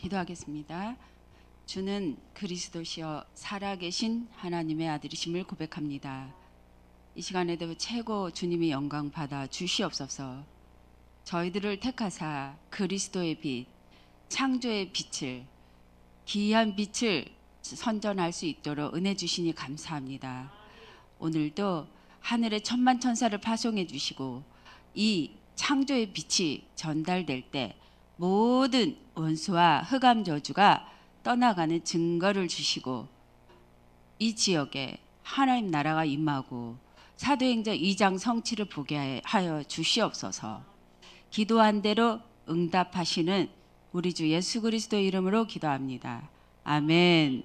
기도하겠습니다. 주는 그리스도시여 살아계신 하나님의 아들이심을 고백합니다. 이 시간에도 최고 주님이 영광 받아 주시옵소서. 저희들을 택하사 그리스도의 빛, 창조의 빛을, 기이한 빛을 선전할 수 있도록 은혜 주시니 감사합니다. 오늘도 하늘의 천만 천사를 파송해 주시고 이 창조의 빛이 전달될 때 모든 원수와 흑암 저주가 떠나가는 증거를 주시고 이 지역에 하나님 나라가 임하고 사도행전 2장 성취를 보게 하여 주시옵소서. 기도한 대로 응답하시는 우리 주 예수 그리스도 이름으로 기도합니다. 아멘.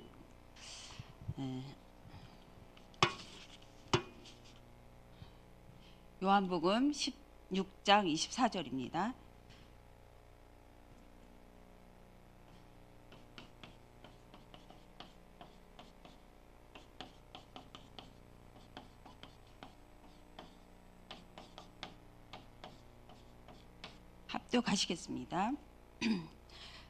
요한복음 16장 24절입니다. 합독하시겠습니다.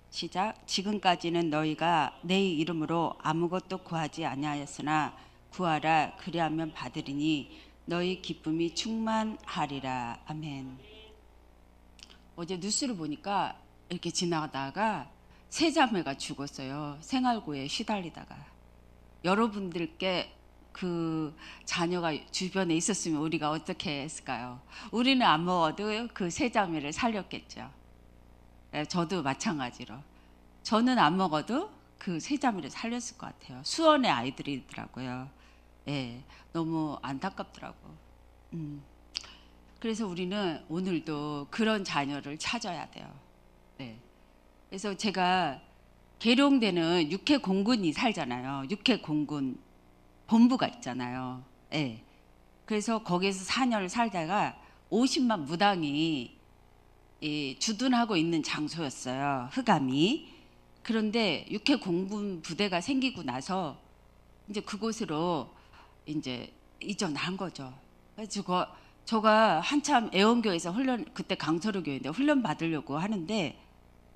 시작. 지금까지는 너희가 내 이름으로 아무것도 구하지 아니하였으나 구하라 그리하면 받으리니 너희 기쁨이 충만하리라. 아멘. 어제 뉴스를 보니까 이렇게 지나가다가 세 자매가 죽었어요. 생활고에 시달리다가. 여러분들께 그 자녀가 주변에 있었으면 우리가 어떻게 했을까요? 우리는 안 먹어도 그 세 자매를 살렸겠죠. 저도 마찬가지로. 저는 안 먹어도 그 세 자매를 살렸을 것 같아요. 수원의 아이들이더라고요. 예, 너무 안타깝더라고. 그래서 우리는 오늘도 그런 자녀를 찾아야 돼요. 네. 그래서 제가 계룡대는 육해공군이 살잖아요. 육해공군 본부가 있잖아요. 예. 그래서 거기에서 4년을 살다가 50만 무당이 주둔하고 있는 장소였어요. 흑암이. 그런데 육해공군 부대가 생기고 나서 이제 그곳으로 이제 이전한 거죠. 그래서 저가 한참 애원교에서 훈련, 그때 강서루 교회인데 훈련 받으려고 하는데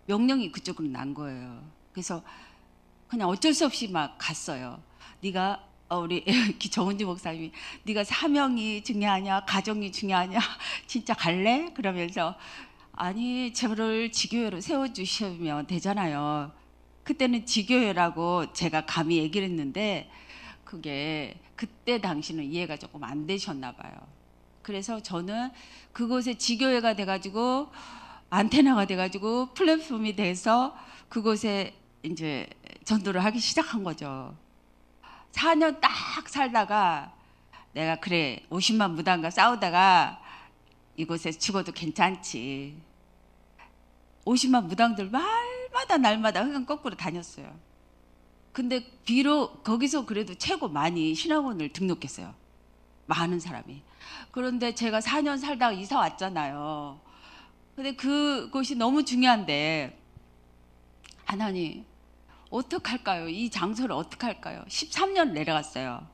명령이 그쪽으로 난 거예요. 그래서 그냥 어쩔 수 없이 막 갔어요. 네가 우리 정은지 목사님이 네가 사명이 중요하냐 가정이 중요하냐 진짜 갈래? 그러면서 아니 저를 지교회로 세워주시면 되잖아요. 그때는 지교회라고 제가 감히 얘기를 했는데 그게 그때 당시는 이해가 조금 안 되셨나 봐요. 그래서 저는 그곳에 지교회가 돼가지고 안테나가 돼가지고 플랫폼이 돼서 그곳에 이제 전도를 하기 시작한 거죠. 4년 딱 살다가 내가 그래 50만 무당과 싸우다가 이곳에 죽어도 괜찮지. 50만 무당들 날마다 흑암 거꾸로 다녔어요. 근데 비록 거기서 그래도 최고 많이 신학원을 등록했어요. 많은 사람이. 그런데 제가 4년 살다가 이사 왔잖아요. 근데 그곳이 너무 중요한데 하나님 어떡할까요? 이 장소를 어떡할까요? 13년 내려갔어요.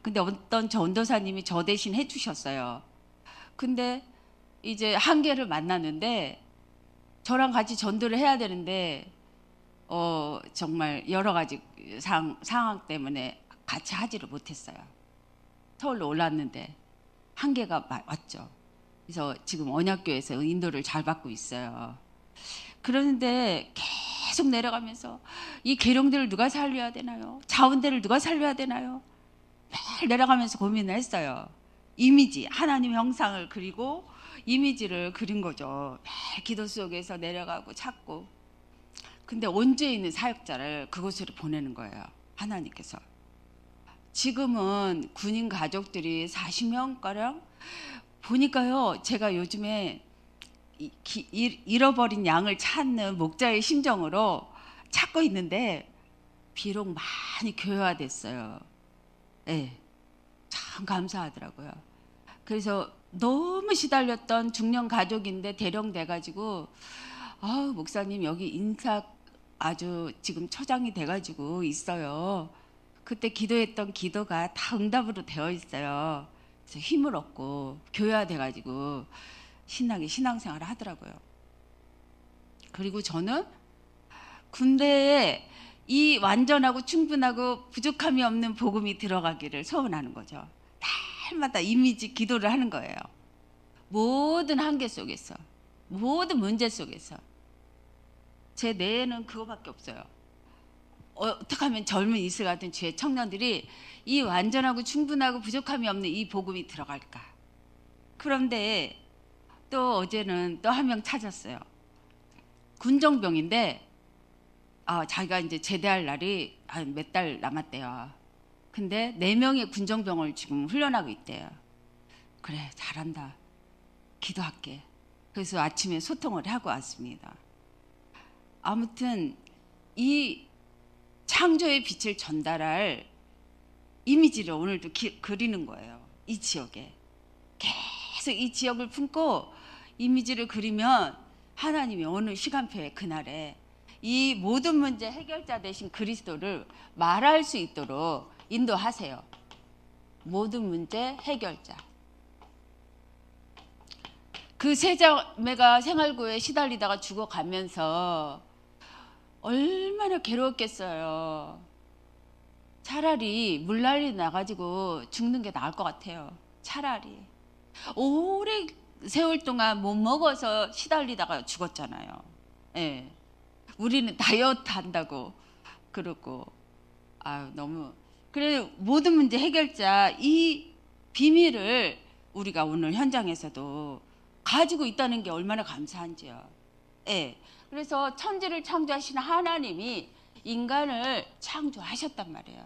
근데 어떤 전도사님이 저 대신 해주셨어요. 근데 이제 한계를 만났는데 저랑 같이 전도를 해야 되는데 정말 여러 가지 상황 때문에 같이 하지를 못했어요. 서울로 올랐는데 한계가 왔죠. 그래서 지금 언약교회에서 인도를 잘 받고 있어요. 그러는데 계속 내려가면서 이 계룡대를 누가 살려야 되나요? 자운대를 누가 살려야 되나요? 매일 내려가면서 고민을 했어요. 이미지, 하나님 형상을 그리고 이미지를 그린 거죠. 매일 기도 속에서 내려가고 찾고. 근데 원주에 있는 사역자를 그곳으로 보내는 거예요. 하나님께서. 지금은 군인 가족들이 40명가량 보니까요. 제가 요즘에 잃어버린 양을 찾는 목자의 심정으로 찾고 있는데 비록 많이 교회화됐어요. 네, 참 감사하더라고요. 그래서 너무 시달렸던 중년 가족인데 대령돼가지고 목사님 여기 인사 아주 지금 처장이 돼가지고 있어요. 그때 기도했던 기도가 다 응답으로 되어 있어요. 그래서 힘을 얻고 교회화돼가지고 신나게 신앙생활을 하더라고요. 그리고 저는 군대에 이 완전하고 충분하고 부족함이 없는 복음이 들어가기를 소원하는 거죠. 날마다 이미지 기도를 하는 거예요. 모든 한계 속에서, 모든 문제 속에서. 제 내에는 그거밖에 없어요. 어떻게 하면 젊은 이슬 같은 주의 청년들이 이 완전하고 충분하고 부족함이 없는 이 복음이 들어갈까. 그런데 또 어제는 또 한 명 찾았어요. 군정병인데 자기가 이제 제대할 날이 한 몇 달 남았대요. 근데 4명의 군정병을 지금 훈련하고 있대요. 그래, 잘한다. 기도할게. 그래서 아침에 소통을 하고 왔습니다. 아무튼 이 창조의 빛을 전달할 이미지를 오늘도 그리는 거예요. 이 지역에. 계속 이 지역을 품고 이미지를 그리면 하나님이 어느 시간표에 그날에 이 모든 문제 해결자 되신 그리스도를 말할 수 있도록 인도하세요. 모든 문제 해결자. 그 세 자매가 생활고에 시달리다가 죽어가면서 얼마나 괴로웠겠어요. 차라리 물난리 나가지고 죽는 게 나을 것 같아요. 차라리. 오래 세월 동안 못 먹어서 시달리다가 죽었잖아요. 예. 우리는 다이어트 한다고 그러고 너무 그래. 모든 문제 해결자 이 비밀을 우리가 오늘 현장에서도 가지고 있다는 게 얼마나 감사한지요. 예. 그래서 천지를 창조하신 하나님이 인간을 창조하셨단 말이에요.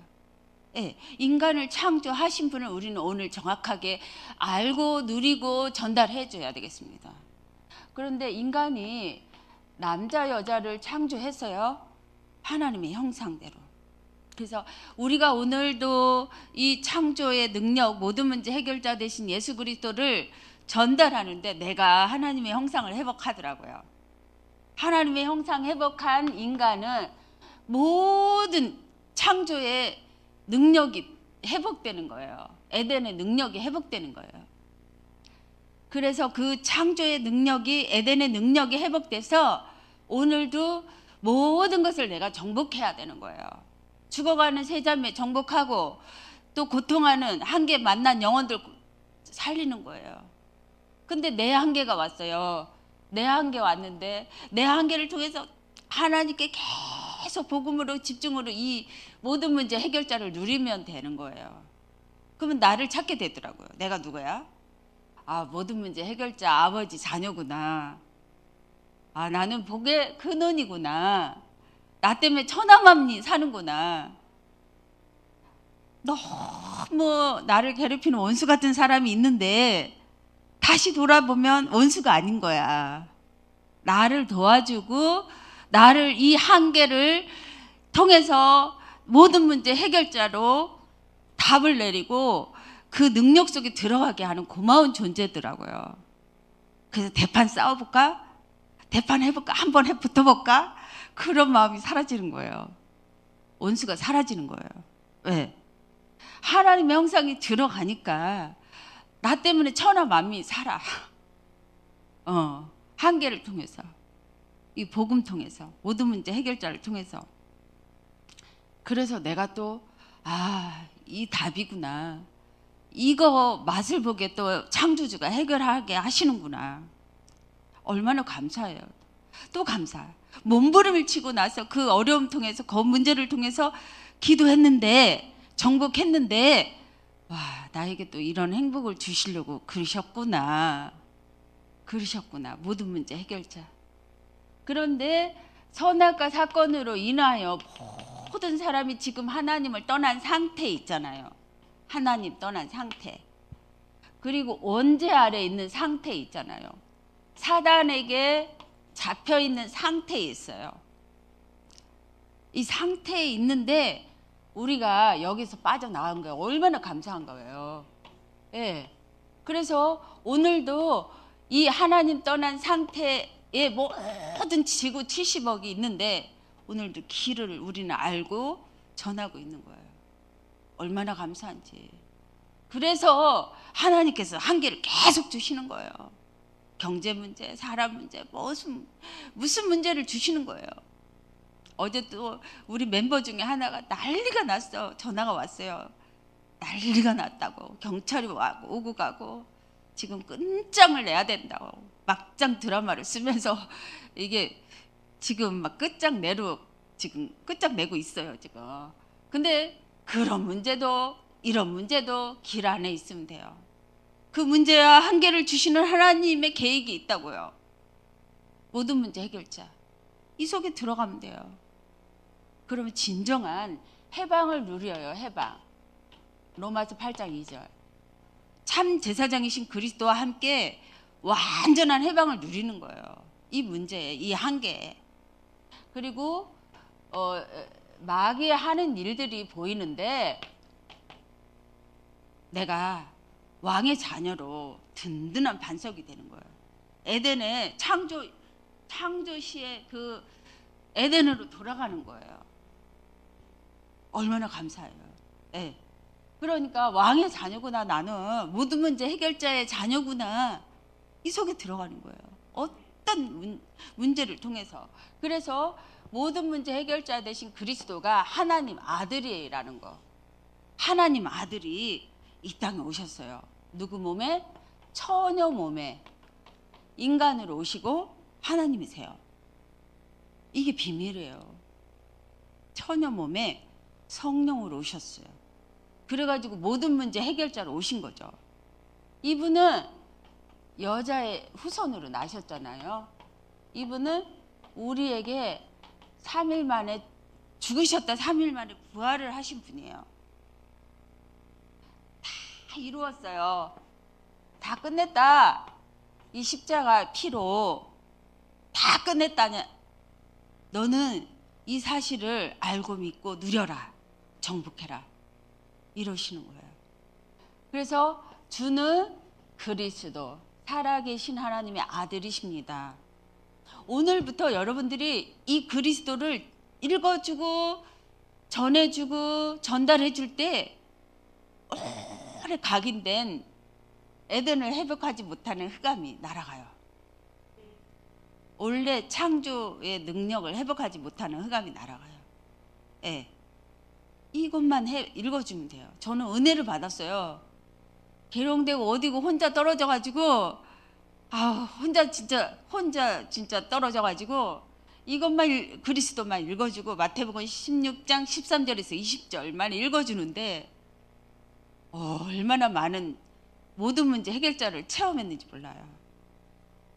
예. 인간을 창조하신 분을 우리는 오늘 정확하게 알고 누리고 전달해 줘야 되겠습니다. 그런데 인간이 남자 여자를 창조했어요. 하나님의 형상대로. 그래서 우리가 오늘도 이 창조의 능력, 모든 문제 해결자 되신 예수 그리스도를 전달하는데 내가 하나님의 형상을 회복하더라고요. 하나님의 형상 회복한 인간은 모든 창조의 능력이 회복되는 거예요. 에덴의 능력이 회복되는 거예요. 그래서 그 창조의 능력이 에덴의 능력이 회복돼서 오늘도 모든 것을 내가 정복해야 되는 거예요. 죽어가는 세자매 정복하고 또 고통하는 한계 만난 영혼들 살리는 거예요. 근데 내 한계가 왔어요. 내 한계 왔는데 내 한계를 통해서 하나님께 계속 복음으로 집중으로 이 모든 문제 해결자를 누리면 되는 거예요. 그러면 나를 찾게 되더라고요. 내가 누구야? 모든 문제 해결자 아버지 자녀구나. 나는 복의 근원이구나. 나 때문에 천하만민이 사는구나. 너무 나를 괴롭히는 원수 같은 사람이 있는데 다시 돌아보면 원수가 아닌 거야. 나를 도와주고 나를 이 한계를 통해서 모든 문제 해결자로 답을 내리고 그 능력 속에 들어가게 하는 고마운 존재더라고요. 그래서 대판 싸워볼까? 대판 해볼까? 한번 붙어볼까? 그런 마음이 사라지는 거예요. 원수가 사라지는 거예요. 왜? 하나님의 형상이 들어가니까 나 때문에 천하만민이 살아. 한계를 통해서, 이 복음 통해서, 모든 문제 해결자를 통해서. 그래서 내가 또 이 답이구나. 이거 맛을 보게 또 창조주가 해결하게 하시는구나. 얼마나 감사해요. 또 감사해요. 몸부림을 치고 나서 그 어려움 통해서 그 문제를 통해서 기도했는데 정복했는데 나에게 또 이런 행복을 주시려고 그러셨구나. 모든 문제 해결자. 그런데 선악과 사건으로 인하여 모든 사람이 지금 하나님을 떠난 상태에 있잖아요. 하나님 떠난 상태. 그리고 원죄 아래 있는 상태에 있잖아요. 사단에게 잡혀있는 상태에 있어요. 이 상태에 있는데 우리가 여기서 빠져나간 거예요. 얼마나 감사한 거예요. 예. 그래서 오늘도 이 하나님 떠난 상태에 모든 지구 70억이 있는데 오늘도 길을 우리는 알고 전하고 있는 거예요. 얼마나 감사한지. 그래서 하나님께서 한계를 계속 주시는 거예요. 경제 문제, 사람 문제, 무슨 문제를 주시는 거예요. 어제 또 우리 멤버 중에 하나가 난리가 났어. 전화가 왔어요. 난리가 났다고. 경찰이 오고 가고 지금 끝장을 내야 된다고. 막장 드라마를 쓰면서 이게 지금 막 끝장내로 지금 끝장내고 있어요 지금. 근데 그런 문제도 이런 문제도 길 안에 있으면 돼요. 그 문제와 한계를 주시는 하나님의 계획이 있다고요. 모든 문제 해결자. 이 속에 들어가면 돼요. 그러면 진정한 해방을 누려요. 해방. 로마서 8장 2절. 참 제사장이신 그리스도와 함께 완전한 해방을 누리는 거예요. 이 문제에, 이 한계에. 그리고 마귀의 하는 일들이 보이는데 내가 왕의 자녀로 든든한 반석이 되는 거예요. 에덴의 창조시의 그 에덴으로 돌아가는 거예요. 얼마나 감사해요. 네. 그러니까 왕의 자녀구나. 나는 모든 문제 해결자의 자녀구나. 이 속에 들어가는 거예요. 어떤 문제를 통해서. 그래서 모든 문제 해결자 되신 그리스도가 하나님 아들이라는 거. 하나님 아들이 이 땅에 오셨어요. 누구 몸에? 처녀 몸에 인간으로 오시고 하나님이세요. 이게 비밀이에요. 처녀 몸에 성령으로 오셨어요. 그래가지고 모든 문제 해결자로 오신 거죠. 이분은 여자의 후손으로 나셨잖아요. 이분은 우리에게 3일 만에 죽으셨다 3일 만에 부활을 하신 분이에요. 다 이루었어요. 다 끝냈다. 이 십자가 피로 다 끝냈다냐. 너는 이 사실을 알고 믿고 누려라. 정복해라. 이러시는 거예요. 그래서 주는 그리스도, 살아계신 하나님의 아들이십니다. 오늘부터 여러분들이 이 그리스도를 읽어주고 전해주고 전달해줄 때 오래 각인된 에덴을 회복하지 못하는 흑암이 날아가요. 원래 창조의 능력을 회복하지 못하는 흑암이 날아가요. 예. 이것만 읽어주면 돼요. 저는 은혜를 받았어요. 계룡되고 어디고 혼자 떨어져가지고 혼자 진짜 떨어져가지고 이것만 그리스도만 읽어주고 마태복음 16장 13절에서 20절만 읽어주는데 얼마나 많은 모든 문제 해결자를 체험했는지 몰라요.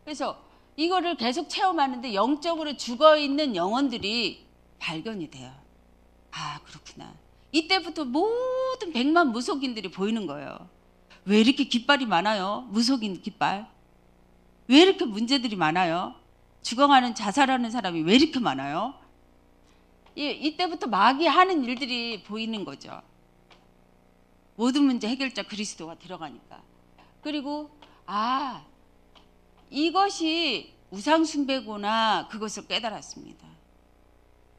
그래서 이거를 계속 체험하는데 영적으로 죽어있는 영혼들이 발견이 돼요. 아, 그렇구나. 이때부터 모든 백만 무속인들이 보이는 거예요. 왜 이렇게 깃발이 많아요? 무속인 깃발. 왜 이렇게 문제들이 많아요? 죽어가는 자살하는 사람이 왜 이렇게 많아요? 이때부터 마귀 하는 일들이 보이는 거죠. 모든 문제 해결자 그리스도가 들어가니까. 그리고 이것이 우상숭배구나. 그것을 깨달았습니다.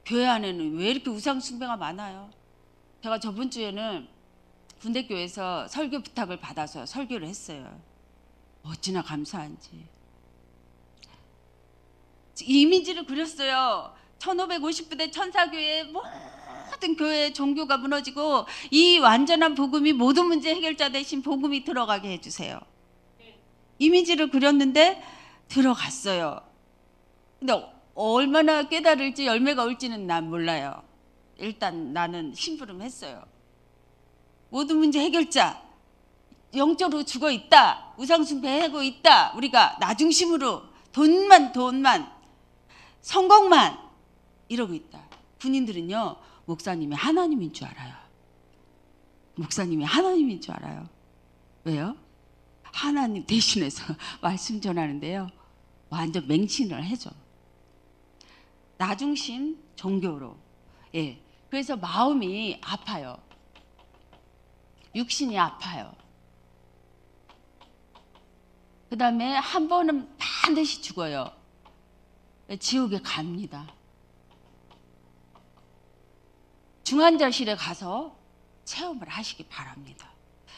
교회 안에는 왜 이렇게 우상숭배가 많아요? 제가 저번 주에는 군대교회에서 설교 부탁을 받아서 설교를 했어요. 어찌나 감사한지. 이미지를 그렸어요. 1550부대 천사교회 모든 교회 종교가 무너지고 이 완전한 복음이 모든 문제 해결자 되신 복음이 들어가게 해주세요. 이미지를 그렸는데 들어갔어요. 근데 얼마나 깨달을지 열매가 올지는 난 몰라요. 일단 나는 심부름했어요. 모든 문제 해결자, 영적으로 죽어 있다, 우상숭배하고 있다, 우리가 나 중심으로 돈만 성공만 이러고 있다. 군인들은요, 목사님이 하나님인 줄 알아요. 목사님이 하나님인 줄 알아요. 왜요? 하나님 대신해서 말씀 전하는데요, 완전 맹신을 해줘. 나 중심 종교로. 예. 그래서 마음이 아파요. 육신이 아파요. 그 다음에 한 번은 반드시 죽어요. 지옥에 갑니다. 중환자실에 가서 체험을 하시기 바랍니다.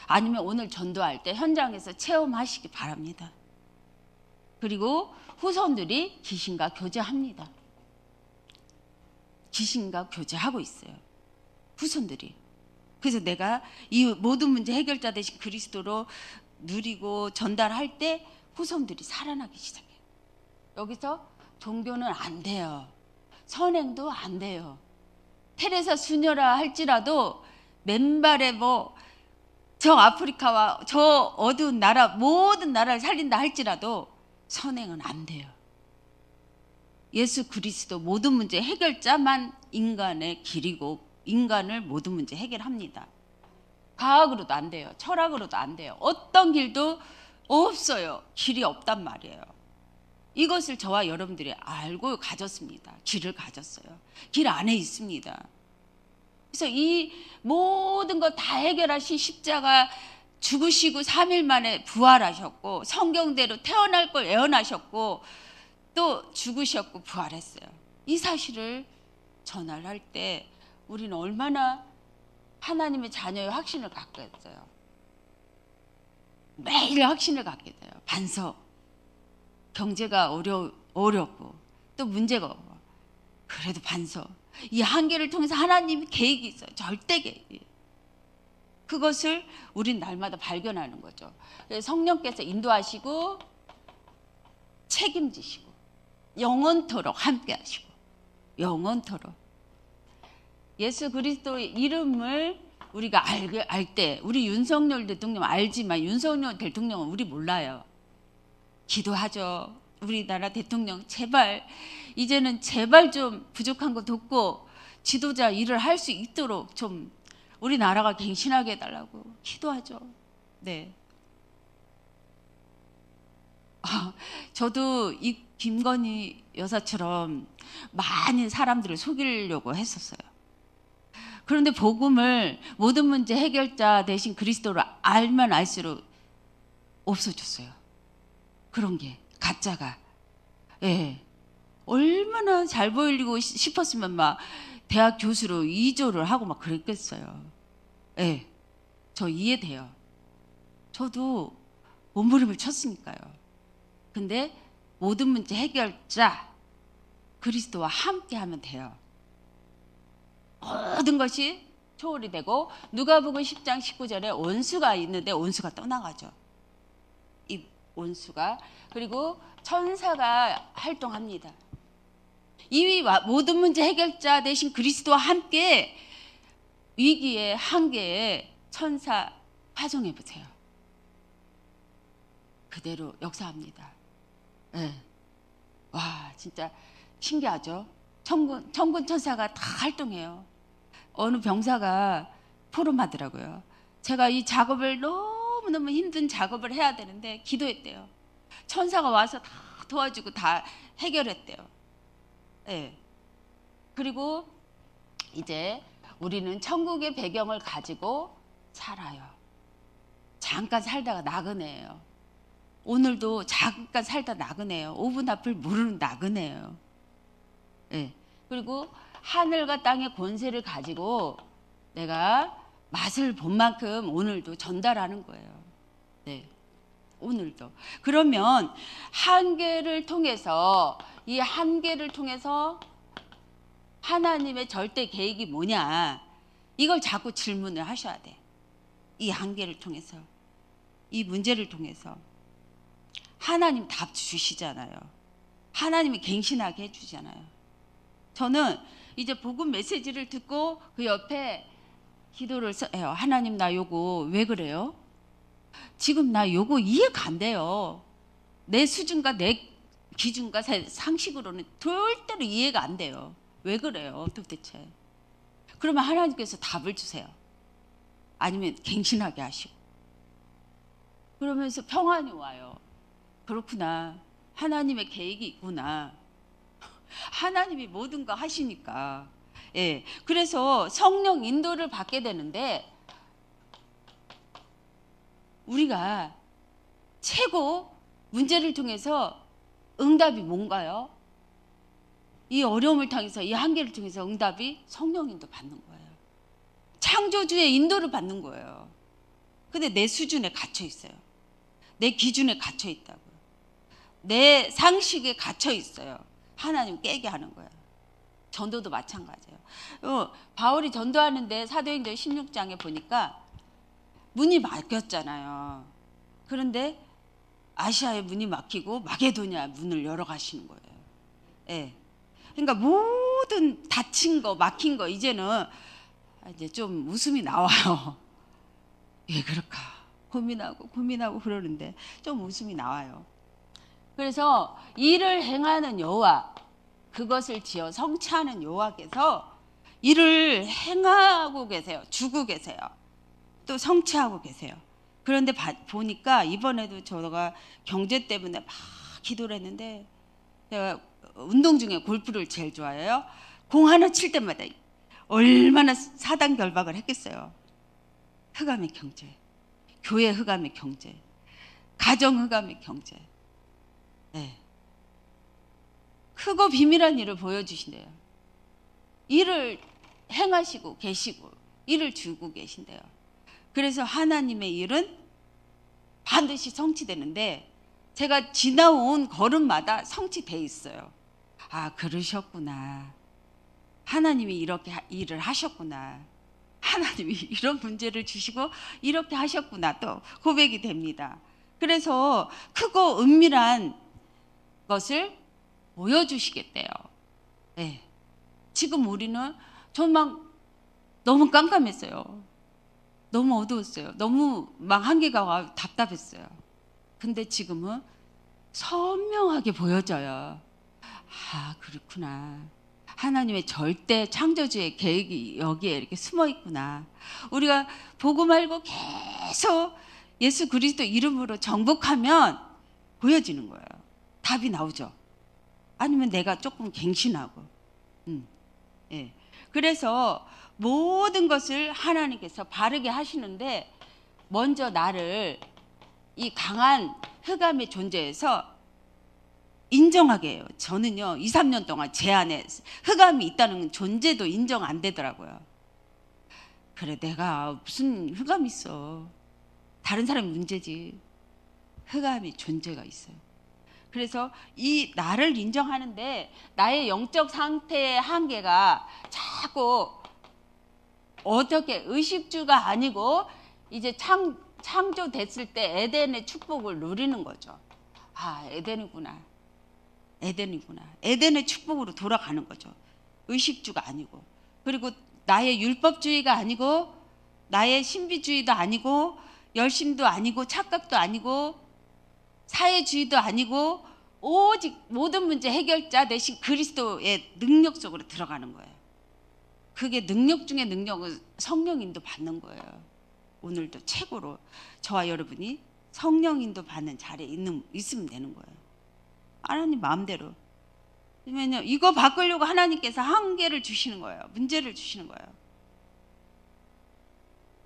아니면 오늘 전도할 때 현장에서 체험하시기 바랍니다. 그리고 후손들이 귀신과 교제합니다. 귀신과 교제하고 있어요. 후손들이. 그래서 내가 이 모든 문제 해결자 되신 그리스도로 누리고 전달할 때 후손들이 살아나기 시작해요. 여기서 종교는 안 돼요. 선행도 안 돼요. 테레사 수녀라 할지라도 맨발에 저 아프리카와 저 어두운 나라 모든 나라를 살린다 할지라도 선행은 안 돼요. 예수 그리스도 모든 문제 해결자만 인간의 길이고 인간을 모든 문제 해결합니다. 과학으로도 안 돼요. 철학으로도 안 돼요. 어떤 길도 없어요. 길이 없단 말이에요. 이것을 저와 여러분들이 알고 가졌습니다. 길을 가졌어요. 길 안에 있습니다. 그래서 이 모든 것 다 해결하신 십자가 죽으시고 3일 만에 부활하셨고 성경대로 태어날 걸 예언하셨고 또 죽으셨고 부활했어요. 이 사실을 전할 때 우리는 얼마나 하나님의 자녀의 확신을 갖게 됐어요. 매일 확신을 갖게 돼요. 반석. 경제가 어렵고 또 문제가 없고 그래도 반석. 이 한계를 통해서 하나님의 계획이 있어요. 절대 계획이. 그것을 우린 날마다 발견하는 거죠. 성령께서 인도하시고 책임지시고 영원토록 함께 하시고 영원토록. 예수 그리스도의 이름을 우리가 알 때 우리 윤석열 대통령 알지만 윤석열 대통령은 우리 몰라요. 기도하죠. 우리나라 대통령 제발 이제는 제발 좀 부족한 거 돕고 지도자 일을 할 수 있도록 좀 우리나라가 갱신하게 해달라고 기도하죠. 네. 저도 이 김건희 여사처럼 많은 사람들을 속이려고 했었어요. 그런데 복음을 모든 문제 해결자 대신 그리스도를 알면 알수록 없어졌어요. 그런 게 가짜가. 예. 얼마나 잘 보이고 싶었으면 막 대학 교수로 이조를 하고 막 그랬겠어요. 예. 저 이해돼요. 저도 몸부림을 쳤으니까요. 근데 모든 문제 해결자 그리스도와 함께 하면 돼요. 모든 것이 초월이 되고 누가복음 10장 19절에 원수가 있는데 원수가 떠나가죠. 이 원수가. 그리고 천사가 활동합니다. 이 모든 문제 해결자 대신 그리스도와 함께 위기의 한계에 천사 파송해 보세요. 그대로 역사합니다. 네. 와 진짜 신기하죠. 천군 천사가 다 활동해요. 어느 병사가 포럼하더라고요. 제가 이 작업을 너무너무 힘든 작업을 해야 되는데 기도했대요. 천사가 와서 다 도와주고 다 해결했대요. 네. 그리고 이제 우리는 천국의 배경을 가지고 살아요. 잠깐 살다가 나그네예요. 오늘도 잠깐 살다 나그네예요. 5분 앞을 모르는 나그네예요. 네. 그리고 하늘과 땅의 권세를 가지고 내가 맛을 본 만큼 오늘도 전달하는 거예요. 네. 오늘도. 그러면 한계를 통해서 이 한계를 통해서 하나님의 절대 계획이 뭐냐 이걸 자꾸 질문을 하셔야 돼. 이 한계를 통해서 이 문제를 통해서 하나님 답 주시잖아요. 하나님이 갱신하게 해주잖아요. 저는 이제 복음 메시지를 듣고 그 옆에 기도를 써요. 하나님 나 요거 왜 그래요? 지금 나 요거 이해가 안 돼요. 내 수준과 내 기준과 상식으로는 절대로 이해가 안 돼요. 왜 그래요 도대체? 그러면 하나님께서 답을 주세요. 아니면 갱신하게 하시고. 그러면서 평안이 와요. 그렇구나. 하나님의 계획이 있구나. 하나님이 모든 거 하시니까. 예. 그래서 성령 인도를 받게 되는데 우리가 최고 문제를 통해서 응답이 뭔가요? 이 어려움을 통해서 이 한계를 통해서 응답이 성령 인도 받는 거예요. 창조주의 인도를 받는 거예요. 근데 내 수준에 갇혀 있어요. 내 기준에 갇혀 있다고요. 내 상식에 갇혀 있어요. 하나님 깨게 하는 거예요. 전도도 마찬가지예요. 바울이 전도하는데 사도행전 16장에 보니까 문이 막혔잖아요. 그런데 아시아의 문이 막히고 마게도냐 문을 열어 가시는 거예요. 예. 그러니까 모든 닫힌 거, 막힌 거 이제는 이제 좀 웃음이 나와요. 왜 그럴까? 고민하고 그러는데 좀 웃음이 나와요. 그래서 일을 행하는 여호와, 그것을 지어 성취하는 여호와께서 일을 행하고 계세요. 주고 계세요. 또 성취하고 계세요. 그런데 보니까 이번에도 제가 경제 때문에 막 기도를 했는데, 제가 운동 중에 골프를 제일 좋아해요. 공 하나 칠 때마다 얼마나 사단 결박을 했겠어요. 흑암의 경제, 교회 흑암의 경제, 가정 흑암의 경제. 네. 크고 비밀한 일을 보여주신대요. 일을 행하시고 계시고 일을 주고 계신대요. 그래서 하나님의 일은 반드시 성취되는데, 제가 지나온 걸음마다 성취돼 있어요. 아, 그러셨구나. 하나님이 이렇게 일을 하셨구나. 하나님이 이런 문제를 주시고 이렇게 하셨구나. 또 고백이 됩니다. 그래서 크고 은밀한 것을 보여주시겠대요. 네. 지금 우리는 막 너무 깜깜했어요. 너무 어두웠어요. 너무 막 한계가 와 답답했어요. 근데 지금은 선명하게 보여져요. 아, 그렇구나. 하나님의 절대 창조주의 계획이 여기에 이렇게 숨어 있구나. 우리가 복음 알고 계속 예수 그리스도 이름으로 정복하면 보여지는 거예요. 답이 나오죠. 아니면 내가 조금 갱신하고. 예. 그래서 모든 것을 하나님께서 바르게 하시는데, 먼저 나를 이 강한 흑암의 존재에서 인정하게 해요. 저는요 2, 3년 동안 제 안에 흑암이 있다는 존재도 인정 안 되더라고요. 그래, 내가 무슨 흑암이 있어. 다른 사람이 문제지. 흑암의 존재가 있어요. 그래서 이 나를 인정하는데, 나의 영적 상태의 한계가 자꾸 어떻게 의식주가 아니고 이제 창조됐을 때 에덴의 축복을 누리는 거죠. 아, 에덴이구나. 에덴의 축복으로 돌아가는 거죠. 의식주가 아니고. 그리고 나의 율법주의가 아니고, 나의 신비주의도 아니고, 열심도 아니고, 착각도 아니고, 사회주의도 아니고, 오직 모든 문제 해결자 대신 그리스도의 능력 속으로 들어가는 거예요. 그게 능력 중에 능력을 성령인도 받는 거예요. 오늘도 최고로 저와 여러분이 성령인도 받는 자리에 있으면 되는 거예요. 하나님 마음대로. 왜냐면 이거 바꾸려고 하나님께서 한계를 주시는 거예요. 문제를 주시는 거예요.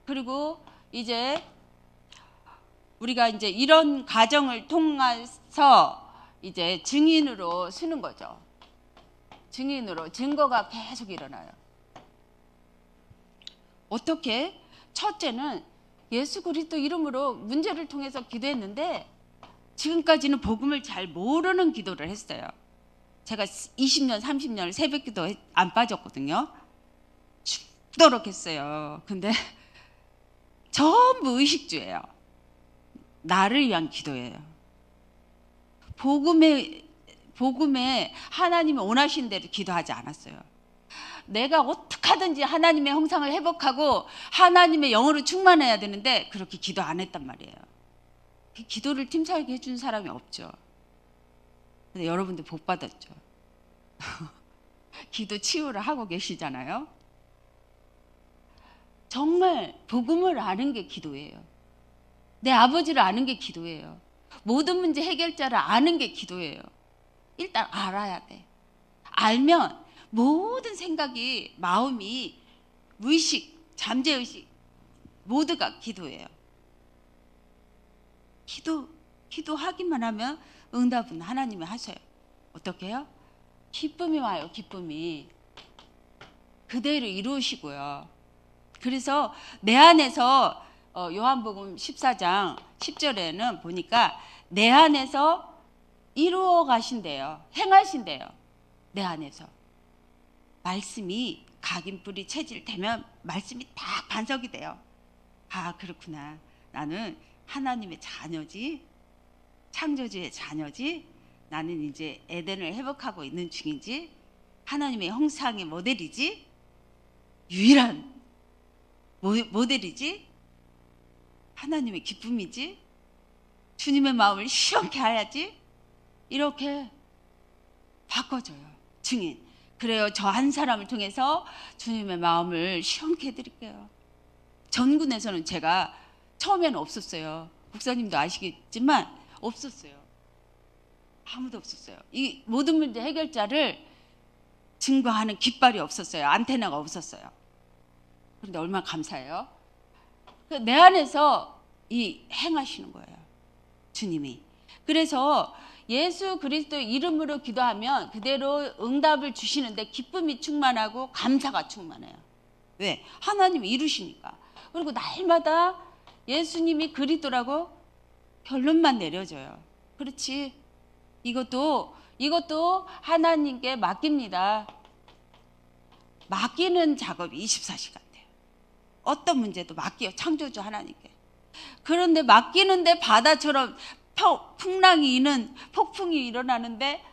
그리고 이제 우리가 이제 이런 과정을 통해서 이제 증인으로 쓰는 거죠. 증인으로 증거가 계속 일어나요. 어떻게? 첫째는 예수 그리스도 이름으로 문제를 통해서 기도했는데, 지금까지는 복음을 잘 모르는 기도를 했어요. 제가 20년, 30년 새벽 기도 안 빠졌거든요. 죽도록 했어요. 근데 전부 의식주예요. 나를 위한 기도예요. 복음에 하나님이 원하시는 대로 기도하지 않았어요. 내가 어떻게 하든지 하나님의 형상을 회복하고 하나님의 영으로 충만해야 되는데, 그렇게 기도 안 했단 말이에요. 기도를 팀살게 해준 사람이 없죠. 근데 여러분들 복 받았죠. 기도 치유를 하고 계시잖아요. 정말 복음을 아는 게 기도예요. 내 아버지를 아는 게 기도예요. 모든 문제 해결자를 아는 게 기도예요. 일단 알아야 돼. 알면 모든 생각이, 마음이, 무의식, 잠재의식 모두가 기도예요. 기도하기만 하면 응답은 하나님이 하셔요. 어떻게 해요? 기쁨이 와요. 기쁨이 그대로 이루시고요. 그래서 내 안에서 요한복음 14장 10절에는 보니까 내 안에서 이루어 가신대요. 행하신대요. 내 안에서. 말씀이 각인뿌리 체질되면 말씀이 딱 반석이 돼요. 아, 그렇구나. 나는 하나님의 자녀지, 창조주의 자녀지, 나는 이제 에덴을 회복하고 있는 중이지, 하나님의 형상의 모델이지, 유일한 모델이지, 하나님의 기쁨이지, 주님의 마음을 시원케 해야지, 이렇게 바꿔줘요. 증인. 그래요. 저 한 사람을 통해서 주님의 마음을 시원케 해드릴게요. 전군에서는 제가 처음에는 없었어요. 목사님도 아시겠지만 없었어요. 아무도 없었어요. 이 모든 문제 해결자를 증거하는 깃발이 없었어요. 안테나가 없었어요. 그런데 얼마나 감사해요. 내 안에서 이 행하시는 거예요. 주님이. 그래서 예수 그리스도 이름으로 기도하면 그대로 응답을 주시는데 기쁨이 충만하고 감사가 충만해요. 왜? 하나님이 이루시니까. 그리고 날마다 예수님이 그리스도라고 결론만 내려줘요. 그렇지. 이것도 하나님께 맡깁니다. 맡기는 작업이 24시간 돼요. 어떤 문제도 맡겨요. 창조주 하나님께. 그런데 맡기는데 바다처럼 폭풍이 일어나는데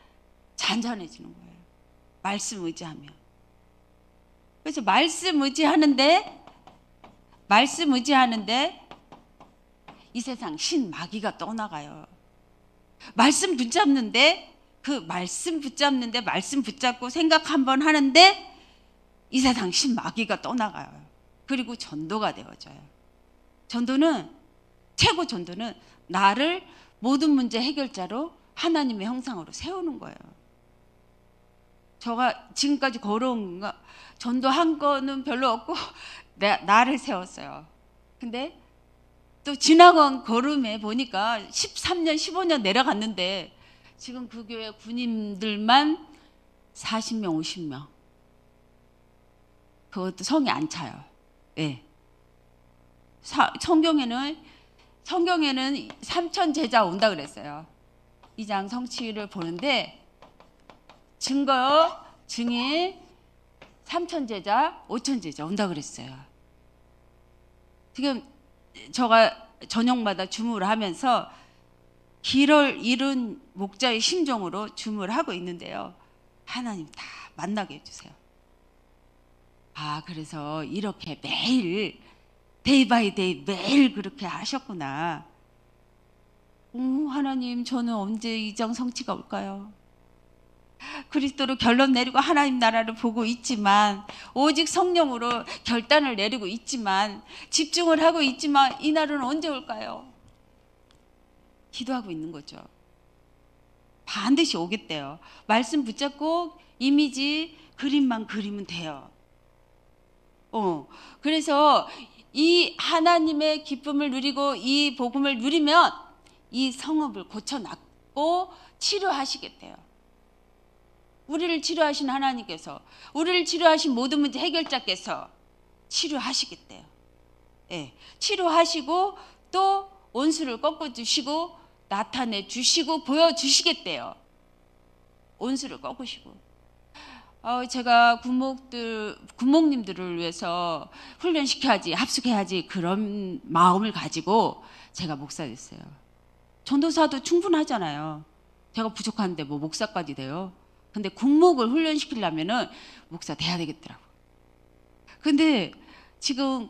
잔잔해지는 거예요. 말씀 의지하며. 그래서 말씀 의지하는데 이 세상 신마귀가 떠나가요. 말씀 붙잡는데 말씀 붙잡고 생각 한번 하는데 이 세상 신마귀가 떠나가요. 그리고 전도가 되어져요. 최고 전도는 나를 모든 문제 해결자로 하나님의 형상으로 세우는 거예요. 제가 지금까지 걸어온 전도한 거는 별로 없고 나를 세웠어요. 근데 또 지나간 걸음에 보니까 13년, 15년 내려갔는데 지금 그 교회 군인들만 40명, 50명. 그것도 성이 안 차요. 네. 성경에는 3천 제자 온다 그랬어요. 2장 성취를 보는데 증인 3천 제자, 5천 제자 온다 그랬어요. 지금 제가 저녁마다 주무를 하면서 길을 잃은 목자의 심정으로 주무를 하고 있는데요. 하나님 다 만나게 해주세요. 아, 그래서 이렇게 매일 데이 바이 데이 매일 그렇게 하셨구나. 하나님, 저는 언제 이장 성취가 올까요? 그리스도로 결론 내리고 하나님 나라를 보고 있지만, 오직 성령으로 결단을 내리고 있지만, 집중을 하고 있지만 이 날은 언제 올까요? 기도하고 있는 거죠. 반드시 오겠대요. 말씀 붙잡고 이미지 그림만 그리면 돼요. 그래서 이 하나님의 기쁨을 누리고 이 복음을 누리면 이 성읍을 고쳐놨고 치료하시겠대요. 우리를 치료하신 하나님께서, 우리를 치료하신 모든 문제 해결자께서 치료하시겠대요. 예, 치료하시고 또 온수를 꺾어주시고 나타내 주시고 보여주시겠대요. 온수를 꺾으시고. 제가 군목님들을 위해서 훈련시켜야지, 합숙해야지 그런 마음을 가지고 제가 목사 됐어요. 전도사도 충분하잖아요. 제가 부족한데 뭐 목사까지 돼요. 근데 군목을 훈련시키려면은 목사 돼야 되겠더라고. 근데 지금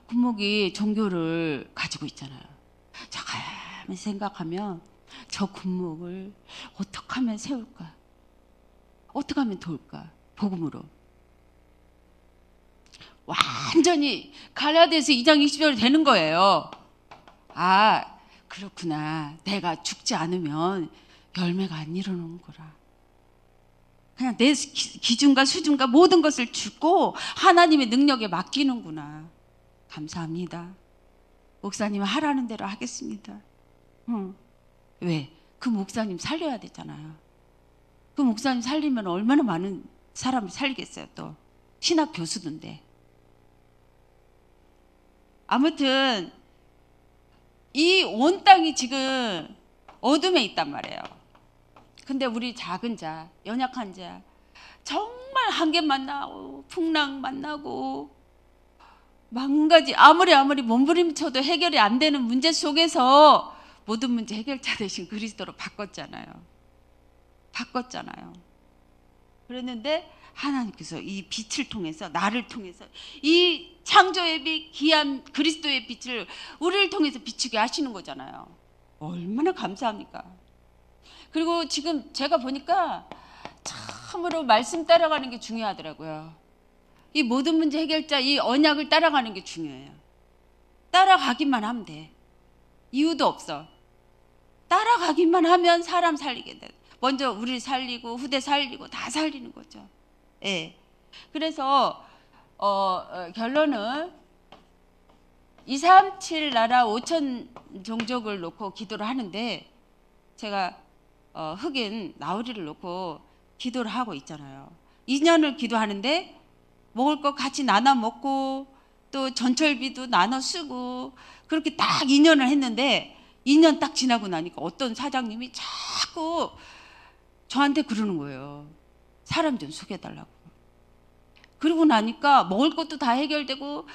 군목이 종교를 가지고 있잖아요. 자, 가만히 생각하면 저 군목을 어떻게 하면 세울까? 어떻게 하면 도울까? 복음으로. 완전히 갈라디아서 2장 20절이 되는 거예요. 아, 그렇구나. 내가 죽지 않으면 열매가 안 일어나는 거라. 그냥 내 기준과 수준과 모든 것을 주고 하나님의 능력에 맡기는구나. 감사합니다. 목사님 하라는 대로 하겠습니다. 왜? 그 목사님 살려야 되잖아요. 그 목사님 살리면 얼마나 많은 사람을 살리겠어요. 또 신학 교수던데. 아무튼 이 온 땅이 지금 어둠에 있단 말이에요. 근데 우리 작은 자, 연약한 자, 정말 한계 만나고 풍랑 만나고 망가지 아무리 몸부림쳐도 해결이 안 되는 문제 속에서 모든 문제 해결자 되신 그리스도로 바꿨잖아요. 그랬는데 하나님께서 이 빛을 통해서 나를 통해서 이 창조의 빛 귀한 그리스도의 빛을 우리를 통해서 비추게 하시는 거잖아요. 얼마나 감사합니까? 그리고 지금 제가 보니까 참으로 말씀 따라가는 게 중요하더라고요. 이 모든 문제 해결자 이 언약을 따라가는 게 중요해요. 따라가기만 하면 돼. 이유도 없어. 따라가기만 하면 사람 살리게 돼. 먼저 우리 살리고 후대 살리고 다 살리는 거죠. 예. 그래서 결론은 237 나라 5천 종족을 놓고 기도를 하는데 제가 흑인 나우리를 놓고 기도를 하고 있잖아요. 2년을 기도하는데 먹을 거 같이 나눠 먹고 또 전철비도 나눠 쓰고 그렇게 딱 2년을 했는데 2년 딱 지나고 나니까 어떤 사장님이 자꾸 저한테 그러는 거예요. 사람 좀 소개해달라고. 그러고 나니까 먹을 것도 다 해결되고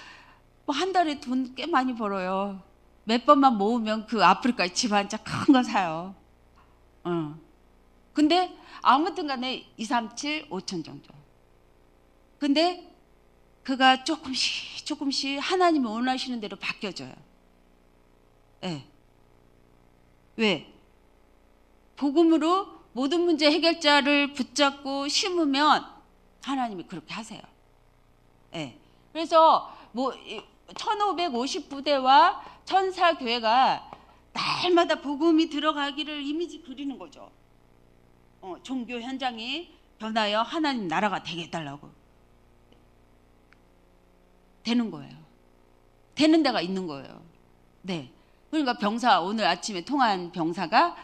뭐 한 달에 돈 꽤 많이 벌어요. 몇 번만 모으면 그 아프리카 집 한 채 큰 거 사요. 근데 아무튼 간에 237, 5천 정도. 근데 그가 조금씩 하나님이 원하시는 대로 바뀌어져요. 네. 왜? 복음으로 모든 문제 해결자를 붙잡고 심으면 하나님이 그렇게 하세요. 네. 그래서 뭐 1550부대와 천사교회가 날마다 복음이 들어가기를 이미지 그리는 거죠. 종교 현장이 변하여 하나님 나라가 되게 해달라고. 되는 거예요. 되는 데가 있는 거예요. 네. 그러니까 병사, 오늘 아침에 통화한 병사가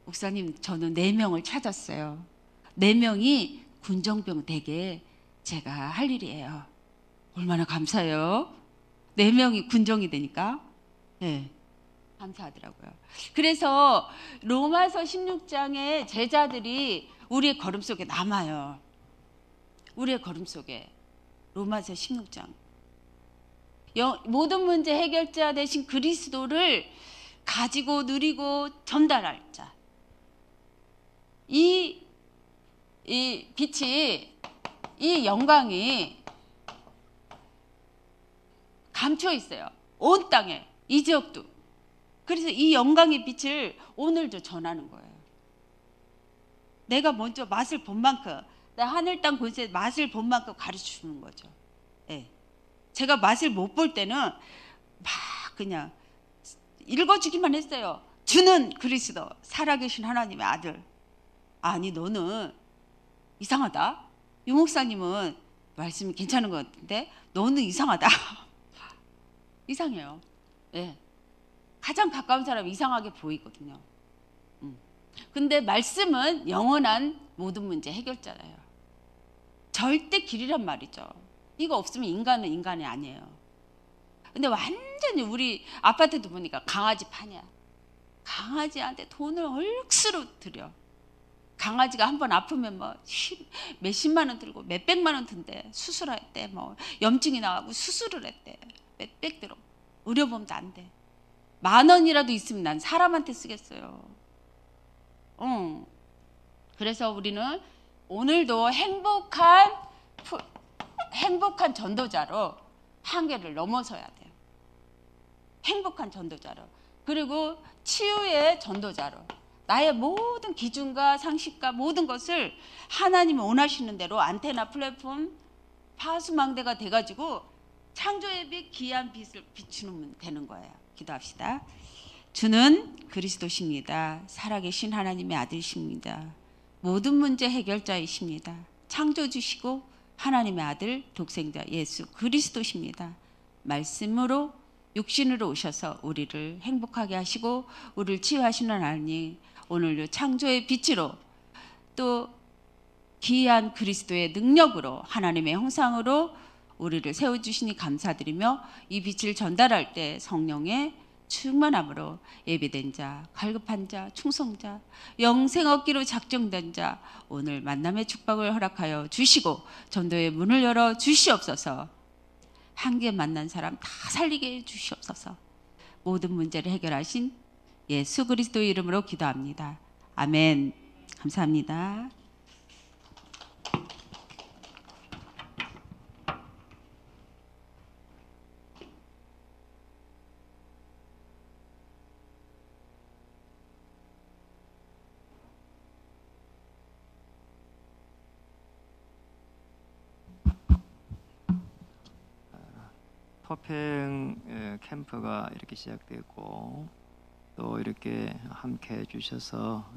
목사님 저는 4명을 찾았어요. 4명이 군정병 되게 제가 할 일이에요. 얼마나 감사해요. 4명이 군정이 되니까. 네. 감사하더라고요. 그래서 로마서 16장의 제자들이 우리의 걸음 속에 남아요. 우리의 걸음 속에. 로마서 16장. 모든 문제 해결자 되신 그리스도를 가지고 누리고 전달할 자. 이 빛이, 이 영광이 감춰 있어요. 온 땅에, 이 지역도. 그래서 이 영광의 빛을 오늘도 전하는 거예요. 내가 먼저 맛을 본 만큼, 내 하늘 땅 권세 맛을 본 만큼 가르쳐 주는 거죠. 네. 제가 맛을 못 볼 때는 막 그냥 읽어주기만 했어요. 주는 그리스도, 살아계신 하나님의 아들. 아니 너는 이상하다. 유 목사님은 말씀이 괜찮은 것 같은데 너는 이상하다. 이상해요. 네. 가장 가까운 사람이 이상하게 보이거든요. 근데 말씀은 영원한 모든 문제 해결자예요. 절대 길이란 말이죠. 이거 없으면 인간은 인간이 아니에요. 근데 완전히 우리 아파트도 보니까 강아지 파냐. 강아지한테 돈을 억수로 들여. 강아지가 한번 아프면 뭐 몇십만 원 들고 몇백만 원 든대. 수술할 때 뭐 염증이 나가고 수술을 했대. 몇백 들어. 의료보험도 안 돼. 10,000원이라도 있으면 난 사람한테 쓰겠어요. 그래서 우리는 오늘도 행복한 전도자로 한계를 넘어서야 돼요. 행복한 전도자로. 그리고 치유의 전도자로. 나의 모든 기준과 상식과 모든 것을 하나님이 원하시는 대로 안테나 플랫폼 파수망대가 돼가지고 창조의 빛 귀한 빛을 비추면 되는 거예요. 기도합시다. 주는 그리스도십니다. 살아계신 하나님의 아들이십니다. 모든 문제 해결자이십니다. 창조주시고 하나님의 아들 독생자 예수 그리스도십니다. 말씀으로 육신으로 오셔서 우리를 행복하게 하시고 우리를 치유하시는 하나님, 오늘도 창조의 빛으로 또 귀한 그리스도의 능력으로 하나님의 형상으로 우리를 세워주시니 감사드리며 이 빛을 전달할 때 성령의 충만함으로 예비된 자, 갈급한 자, 충성자, 영생 얻기로 작정된 자 오늘 만남의 축복을 허락하여 주시고 전도의 문을 열어 주시옵소서. 한계 만난 사람 다 살리게 해 주시옵소서. 모든 문제를 해결하신 예수 그리스도 이름으로 기도합니다. 아멘. 감사합니다. 토평 캠프가 이렇게 시작되고 또 이렇게 함께 해주셔서